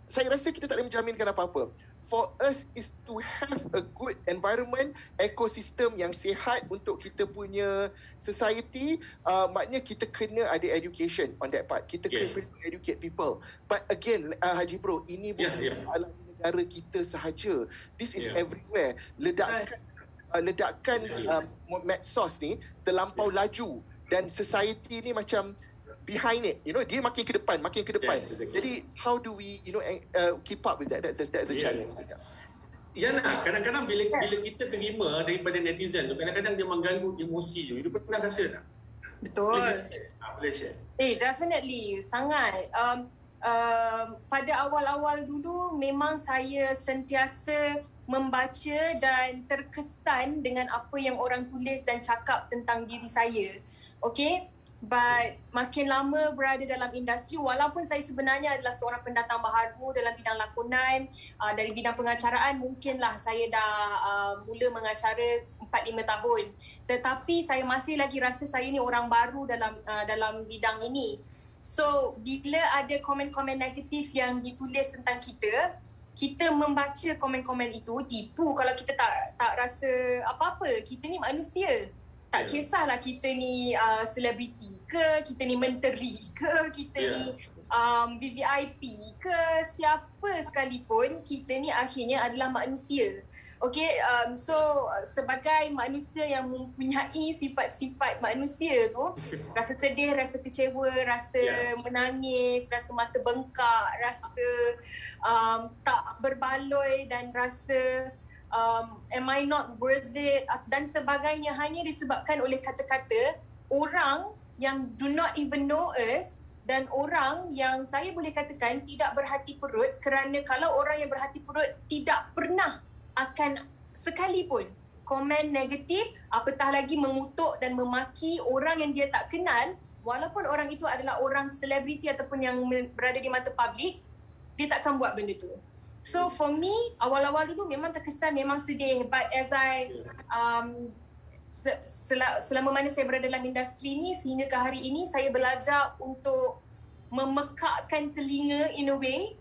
saya rasa kita tak boleh menjaminkan apa-apa. For us is to have a good environment, ekosistem yang sihat untuk kita punya society. Maknanya kita kena ada education on that part. Kita kena educate people. But again, Haji Bro, ini bukan masalah negara kita sahaja. This is everywhere. Ledakan medsos ni terlampau laju dan society ni macam behind it, dia makin ke depan. Yes, exactly. Jadi how do we keep up with that? That's a challenge. Ya nak, kadang-kadang bila kita terima daripada netizen tu, kadang-kadang dia mengganggu emosi tu. Dia pernah rasa tak? Betul. Boleh share? Definitely, sangat. Pada awal-awal dulu memang saya sentiasa membaca dan terkesan dengan apa yang orang tulis dan cakap tentang diri saya. Okay? But makin lama berada dalam industri, walaupun saya sebenarnya adalah seorang pendatang baharu dalam bidang lakonan, dari bidang pengacaraan, mungkinlah saya dah mula mengacara 4-5 tahun. Tetapi saya masih lagi rasa saya ni orang baru dalam bidang ini. So, bila ada komen-komen negatif yang ditulis tentang kita membaca komen-komen itu, tipu kalau kita tak rasa apa-apa. Kita ni manusia. Tak kisahlah kita ni selebriti ke, kita ni menteri ke, kita ni VVIP ke, siapa sekalipun, kita ni akhirnya adalah manusia. Okay, so sebagai manusia yang mempunyai sifat-sifat manusia tu, rasa sedih, rasa kecewa, rasa menangis, rasa mata bengkak, rasa tak berbaloi dan rasa am I not worth it dan sebagainya, hanya disebabkan oleh kata-kata orang yang do not even know us dan orang yang saya boleh katakan tidak berhati perut, kerana kalau orang yang berhati perut tidak pernah akan sekalipun komen negatif, apatah lagi mengutuk dan memaki orang yang dia tak kenal, walaupun orang itu adalah orang selebriti ataupun yang berada di mata publik, dia takkan buat benda tu. So for me, awal-awal dulu memang terkesan, memang sedih. But as I, selama mana saya berada dalam industri ni, sehingga ke hari ini, saya belajar untuk memekakkan telinga in a way.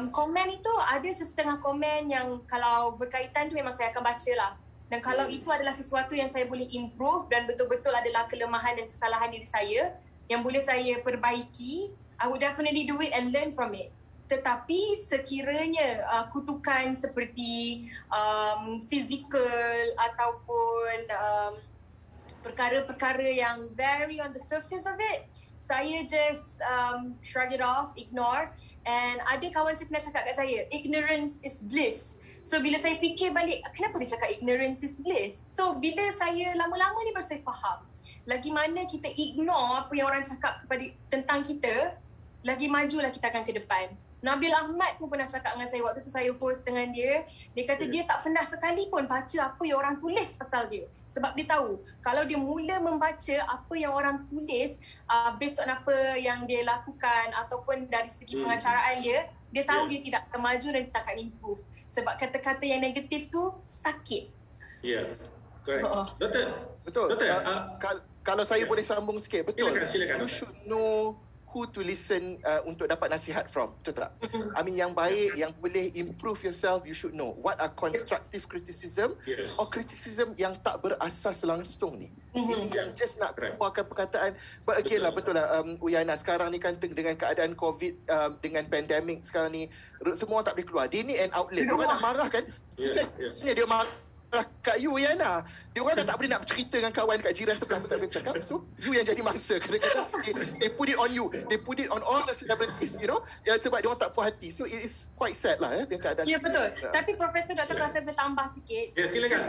Komen itu ada sesetengah komen yang kalau berkaitan tu memang saya akan baca lah. Dan kalau itu adalah sesuatu yang saya boleh improve dan betul-betul adalah kelemahan dan kesalahan diri saya yang boleh saya perbaiki, I would definitely do it and learn from it. Tetapi sekiranya kutukan seperti fizikal ataupun perkara-perkara yang very on the surface of it, saya just shrug it off, ignore. And ada kawan saya pernah cakap kat saya, ignorance is bliss. So bila saya fikir balik, kenapa dia cakap ignorance is bliss? So bila saya lama-lama ni baru saya faham, lagi mana kita ignore apa yang orang cakap tentang kita, lagi majulah kita akan ke depan. Nabil Ahmad pun pernah cakap dengan saya waktu tu saya post dengan dia. Dia kata dia tak pernah sekali pun baca apa yang orang tulis pasal dia. Sebab dia tahu kalau dia mula membaca apa yang orang tulis based on apa yang dia lakukan ataupun dari segi pengacaraan dia tahu dia tidak akan maju dan dia tak akan improve. Sebab kata-kata yang negatif tu sakit. Ya, correct. Doktor. Betul. Doktor, kalau saya boleh sambung sikit, betul. Silakan. You should know who to listen untuk dapat nasihat from, betul tak? I mean, yang baik, yang boleh improve yourself, you should know what are constructive criticism or criticism yang tak berasas langsung ni. Ini yang just nak keluarkan perkataan. But again lah, betul lah Uyana, sekarang ni kan dengan keadaan COVID, dengan pandemik sekarang ni, semua orang tak boleh keluar. They need an outlet. Diorang nak marah kan? Dia marah kat you, Yana. Dia orang dah tak boleh nak bercerita dengan kawan kat jiran sebelah pun tak boleh bercakap. So, you yang jadi mangsa. Kadang-kadang they put it on you. They put it on all the celebrities, you know. Sebab dia orang tak puas hati. So, it is quite sad lah. Dia keadaan. Ya, betul. Tapi Profesor Dr. kalau saya boleh tambah sikit.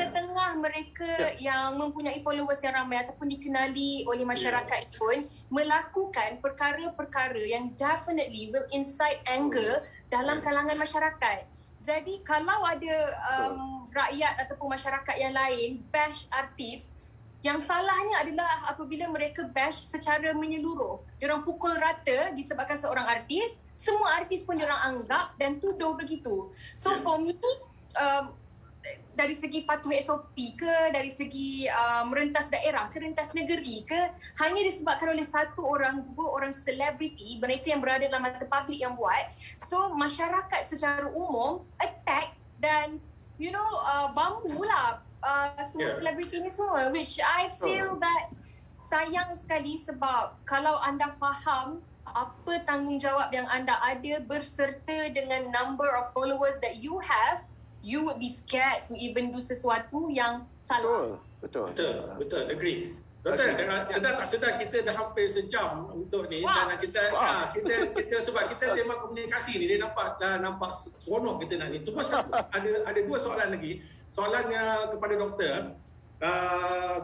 Setengah mereka yang mempunyai followers yang ramai ataupun dikenali oleh masyarakat pun melakukan perkara-perkara yang definitely will incite anger dalam kalangan masyarakat. Jadi kalau ada rakyat ataupun masyarakat yang lain bash artis, yang salahnya adalah apabila mereka bash secara menyeluruh. Diorang pukul rata disebabkan seorang artis, semua artis pun diorang anggap dan tuduh begitu. So for me, dari segi patuh SOP ke, dari segi merentas daerah ke rentas negeri ke, hanya disebabkan oleh satu orang, dua orang selebriti, mereka yang berada dalam mata publik yang buat. So masyarakat secara umum attack dan bambu lah semua selebriti ni semua, which I feel that sayang sekali sebab kalau anda faham apa tanggungjawab yang anda ada berserta dengan number of followers that you have, you would be scared to even do sesuatu yang salah. Betul. Agree. Doktor, sedar tak sedar kita dah hampir sejam untuk ni dan kita sebab kita sembang komunikasi ni dia nampak seronok kita nak ni. Tu pasal ada dua soalan lagi. Soalannya kepada doktor,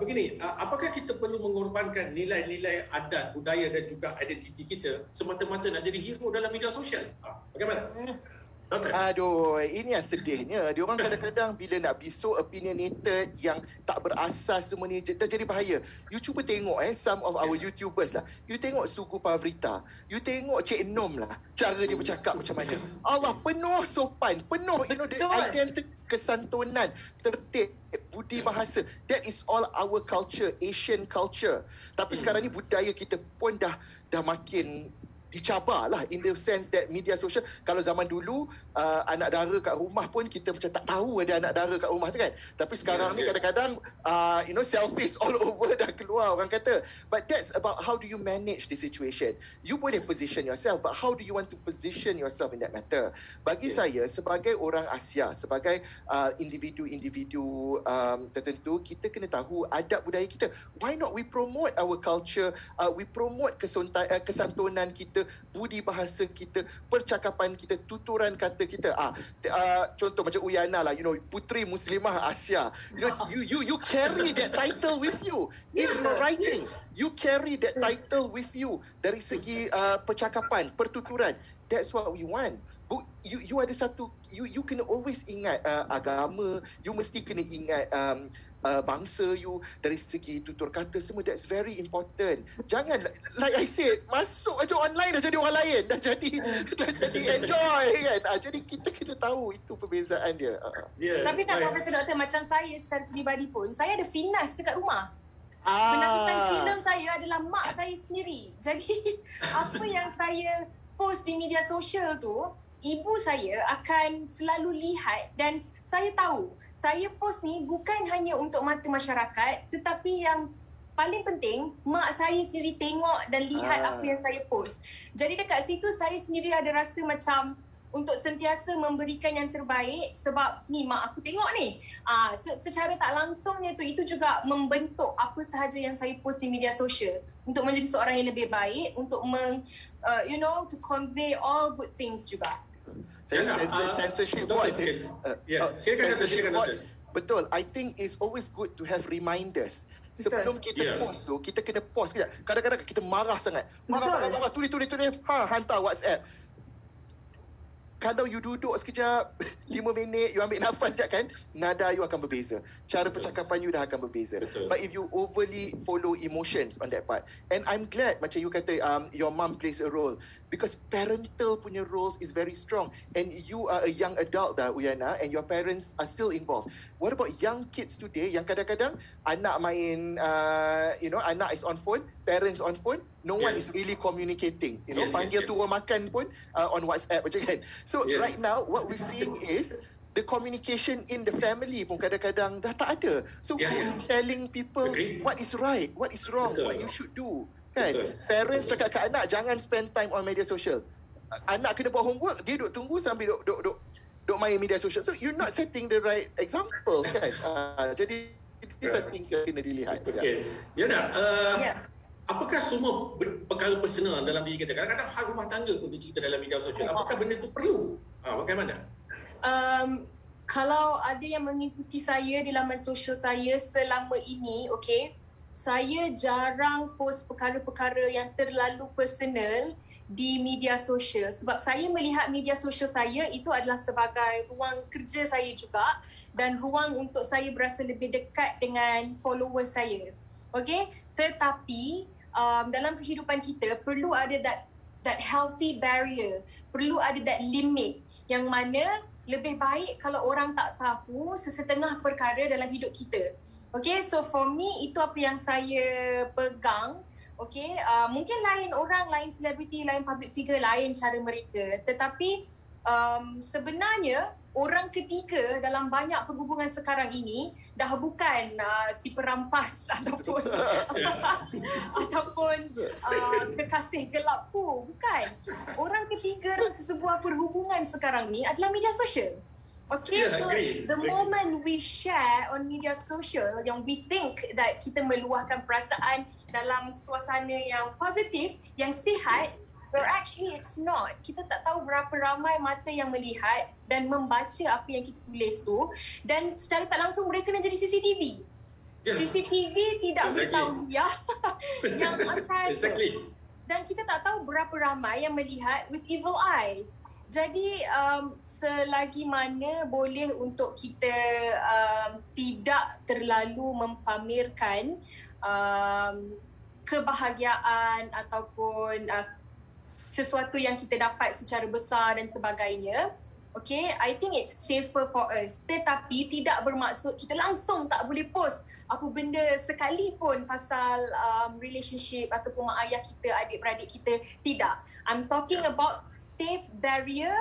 begini, apakah kita perlu mengorbankan nilai-nilai adat, budaya dan juga identiti kita semata-mata nak jadi hero dalam media sosial? Bagaimana? Aduh, ini yang sedihnya. Diorang kadang-kadang bila nak be so opinionated yang tak berasas semua ni, dah jadi bahaya. You cuba tengok some of our YouTubers lah. You tengok Sugu Pavrita. You tengok Cik Nom lah. Cara dia bercakap macam mana. Allah, penuh sopan. Penuh, identity, kesantunan, tertib, budi bahasa. That is all our culture, Asian culture. Tapi sekarang ni budaya kita pun dah makin dicabar lah in the sense that media social. Kalau zaman dulu anak dara kat rumah pun kita macam tak tahu ada anak dara kat rumah tu kan. Tapi sekarang ni kadang-kadang selfies all over dah keluar orang kata. But that's about how do you manage the situation. You boleh position yourself, but how do you want to position yourself in that matter? Bagi saya sebagai orang Asia, sebagai individu-individu tertentu, kita kena tahu adab budaya kita. Why not we promote our culture, we promote kesantunan kita, budi bahasa kita, percakapan kita, tuturan kata kita. Contoh macam Uyana lah, Puteri Muslimah Asia. You carry that title with you in your writing. You carry that title with you dari segi percakapan, pertuturan. That's what we want. You ada satu, you kena always ingat agama, you mesti kena ingat bangsa you dari segi tutur kata semua. That's very important. Jangan like I said, masuk aja online dah jadi orang lain, dah jadi enjoy kan. Jadi kita kena tahu itu perbezaan dia. Tapi tak Profesor Doktor, macam saya secara peribadi pun, saya ada Finas dekat rumah. Penapisan filem saya adalah mak saya sendiri. Jadi apa yang saya post di media sosial tu, ibu saya akan selalu lihat dan saya tahu saya post ni bukan hanya untuk mata masyarakat, tetapi yang paling penting mak saya sendiri tengok dan lihat apa yang saya post. Jadi dekat situ saya sendiri ada rasa macam untuk sentiasa memberikan yang terbaik sebab ni mak aku tengok ni. Secara tak langsungnya tu itu juga membentuk apa sahaja yang saya post di media sosial untuk menjadi seorang yang lebih baik, untuk to convey all good things juga. Saya censorship board. Silakan Dr. Betul. I think it's always good to have reminders. Sebelum kita post tu, kita kena pause kejap. Kadang-kadang kita marah sangat. Marah, tulis. Hantar WhatsApp. Kalau you duduk sekejap, 5 minit, you ambil nafas sekejap kan, nada you akan berbeza. Cara percakapan you dah akan berbeza. Betul. But if you overly follow emotions on that part, and I'm glad macam you kata your mum plays a role, because parental punya roles is very strong, and you are a young adult dah, Uyana, and your parents are still involved. What about young kids today yang kadang-kadang anak main, anak is on phone, parents on phone, no one is really communicating. Panggil turun makan pun on WhatsApp macam kan. So right now, what we're seeing is the communication in the family pun kadang-kadang dah tak ada. So who is telling people what is right, what is wrong, what you should do? Kan? Parents cakap ke anak, jangan spend time on media social. Anak kena buat homework, dia duk tunggu sambil duk main media social. So you're not setting the right example kan. Jadi ini something yang kena dilihat. Okay. Apakah semua perkara personal dalam diri kita? Kadang-kadang hal rumah tangga pun dicerita dalam media sosial. Apakah benda itu perlu? Bagaimana? Kalau ada yang mengikuti saya di laman sosial saya selama ini, saya jarang post perkara-perkara yang terlalu personal di media sosial. Sebab saya melihat media sosial saya itu adalah sebagai ruang kerja saya juga dan ruang untuk saya berasa lebih dekat dengan followers saya. Tetapi dalam kehidupan kita perlu ada that healthy barrier, perlu ada that limit yang mana lebih baik kalau orang tak tahu sesetengah perkara dalam hidup kita. So for me itu apa yang saya pegang. Mungkin lain orang, lain selebriti, lain public figure, lain cara mereka. Tetapi sebenarnya orang ketiga dalam banyak perhubungan sekarang ini dah bukan si perampas ataupun kekasih gelapku, bukan. Orang ketiga dalam sebuah perhubungan sekarang ni adalah media sosial. So the moment we share on media social yang we think that kita meluahkan perasaan dalam suasana yang positif, yang sihat, but actually it's not. Kita tak tahu berapa ramai mata yang melihat dan membaca apa yang kita tulis tu, dan secara tak langsung mereka nak jadi CCTV. CCTV tidak beritahu yang akan dan kita tak tahu berapa ramai yang melihat with evil eyes. Jadi selagi mana boleh untuk kita tidak terlalu mempamerkan kebahagiaan ataupun sesuatu yang kita dapat secara besar dan sebagainya, I think it's safer for us. Tetapi tidak bermaksud kita langsung tak boleh post apa benda sekalipun pasal relationship ataupun mak ayah kita, adik-beradik kita. Tidak. I'm talking about safe barrier.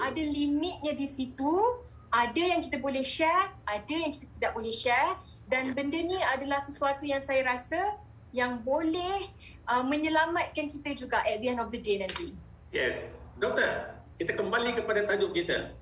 Ada limitnya di situ. Ada yang kita boleh share, ada yang kita tidak boleh share. Dan benda ni adalah sesuatu yang saya rasa yang boleh menyelamatkan kita juga at the end of the day nanti. Doktor, kita kembali kepada tajuk kita.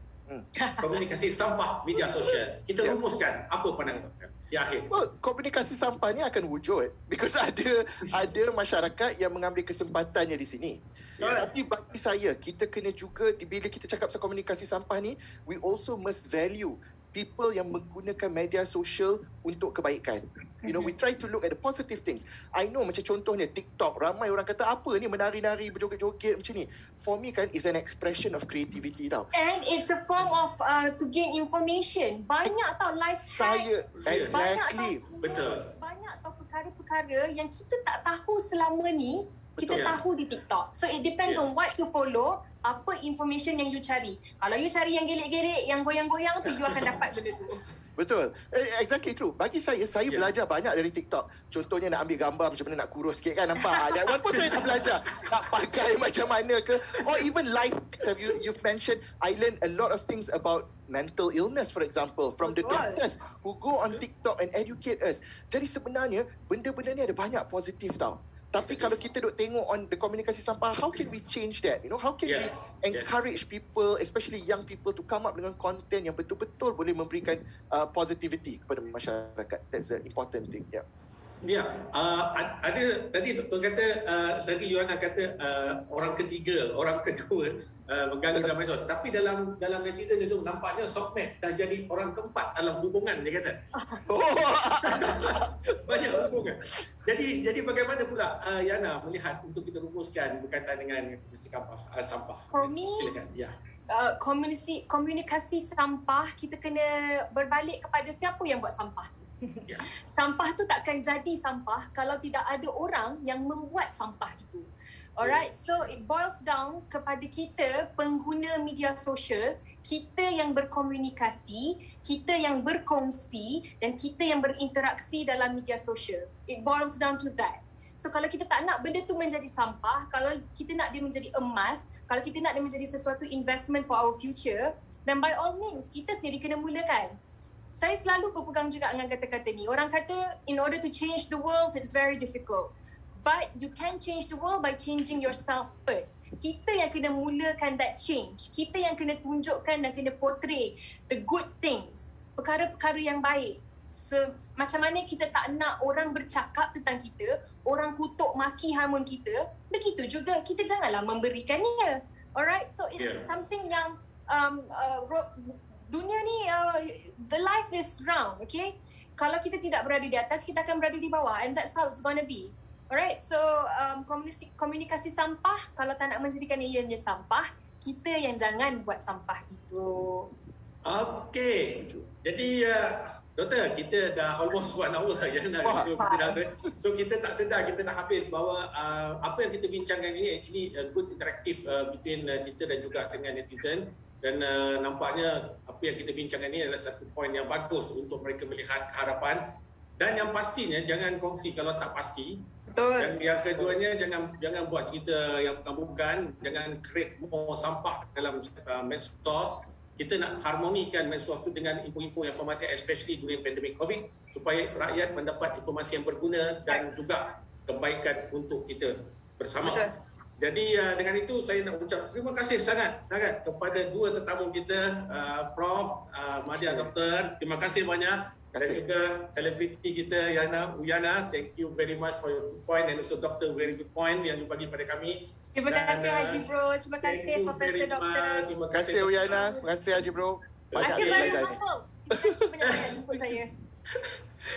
Komunikasi sampah media sosial. Kita rumuskan apa pandangan doktor di akhir. Komunikasi sampah ni akan wujud because ada masyarakat yang mengambil kesempatannya di sini. Tapi bagi saya, kita kena juga bila kita cakap pasal komunikasi sampah ni, we also must value people yang menggunakan media sosial untuk kebaikan. We try to look at the positive things. I know macam contohnya TikTok, ramai orang kata apa ni menari-nari, berjoget-joget macam ni. For me kan, is an expression of creativity tau. And it's a form of to gain information. Banyak tau life hacks. Exactly. Betul. Banyak tau perkara-perkara yang kita tak tahu selama ni, kita tahu di TikTok. So it depends on what you follow, apa information yang you cari. Kalau you cari yang gelik-gelik, yang goyang-goyang tu, you akan dapat benda tu. Betul. Exactly true. Bagi saya belajar banyak dari TikTok. Contohnya nak ambil gambar macam mana nak kurus sikit kan, nampak? That one pun saya dah belajar. Nak pakai macam mana ke. Or even life. You've mentioned, I learned a lot of things about mental illness, for example, from the doctors who go on TikTok and educate us. Jadi sebenarnya, benda-benda ni ada banyak positif tau. Tapi kalau kita duk tengok on the komunikasi sampah, how can we change that? How can we encourage people, especially young people, to come up dengan content yang betul-betul boleh memberikan positivity kepada masyarakat? That's the important thing. Ya, ada tadi doktor kata, tadi Yuana kata orang ketiga, orang kedua mengganggu dalam medsos. Tapi dalam netizen itu nampaknya Sokmed dah jadi orang keempat dalam hubungan, dia kata. Banyak hubungan. Jadi bagaimana pula Yana melihat untuk kita rumuskan berkaitan dengan sampah? For me, silakan. Ya. Komunikasi sampah, kita kena berbalik kepada siapa yang buat sampah tu. Ya. Sampah tu takkan jadi sampah kalau tidak ada orang yang membuat sampah itu. Alright, so it boils down kepada kita pengguna media sosial, kita yang berkomunikasi, kita yang berkongsi dan kita yang berinteraksi dalam media sosial. It boils down to that. So kalau kita tak nak benda tu menjadi sampah, kalau kita nak dia menjadi emas, kalau kita nak dia menjadi sesuatu investment for our future, then by all means kita sendiri kena mulakan. Saya selalu berpegang juga dengan kata-kata ni. Orang kata in order to change the world, it's very difficult. But you can change the world by changing yourself first. Kita yang kena mulakan that change. Kita yang kena tunjukkan dan kena portray the good things. Perkara-perkara yang baik. Macam mana kita tak nak orang bercakap tentang kita, orang kutuk maki hamun kita, begitu juga kita janganlah memberikannya. Alright, so it's something yang dunia ni, the life is round, okay? Kalau kita tidak berada di atas, kita akan berada di bawah, and that's how it's gonna be. Alright, so komunikasi sampah, kalau tak nak menjadikan ianya sampah, kita yang jangan buat sampah itu. Okay, jadi Doktor, kita dah almost 1 hour so kita tak sedar kita dah habis bahawa apa yang kita bincangkan ini actually good interactive between kita dan juga dengan netizen. Dan nampaknya apa yang kita bincangkan ini adalah satu poin yang bagus untuk mereka melihat harapan. Dan yang pastinya jangan kongsi kalau tak pasti. Betul. Dan yang keduanya jangan buat cerita yang bukan, jangan create more sampah dalam medsos. Kita nak harmonikan medsos itu dengan info-info yang formatif, especially during pandemic COVID, supaya rakyat mendapat informasi yang berguna dan juga kebaikan untuk kita bersama. Betul. Jadi dengan itu saya nak ucap terima kasih sangat kepada dua tetamu kita, Prof. Madya Doktor. Terima kasih banyak. Dan juga selebriti kita Uyana. Thank you very much for your point, and also Doktor very good point yang you bagi pada kami. Terima kasih Haji Bro. Terima kasih Profesor Doktor. Terima kasih Uyana. Terima kasih Haji Bro. Banyak belajar ni. Terima kasih banyak jemput saya.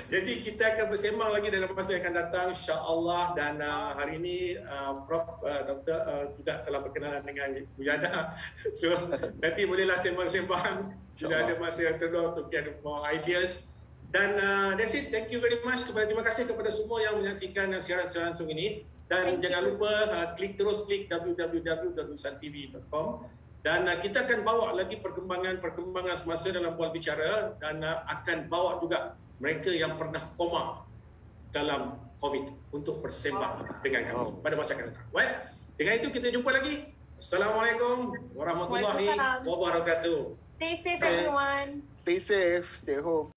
Jadi kita akan bersembang lagi dalam masa yang akan datang, insya-Allah. Dan hari ini Prof Doktor juga telah berkenalan dengan Uyana. So nanti bolehlah sembang-sembang. Sudah ada masa yang terlalu untuk get more ideas. Dan that's it. Thank you very much. Terima kasih kepada semua yang menyaksikan siaran langsung ini. Dan jangan lupa klik www.nusantv.com. Dan kita akan bawa lagi perkembangan semasa dalam Bual Bicara, dan akan bawa juga mereka yang pernah koma dalam COVID untuk bersembah dengan kami pada masa akan datang. Baik, dengan itu kita jumpa lagi. Assalamualaikum warahmatullahi wabarakatuh. Stay safe everyone. Stay safe, stay home.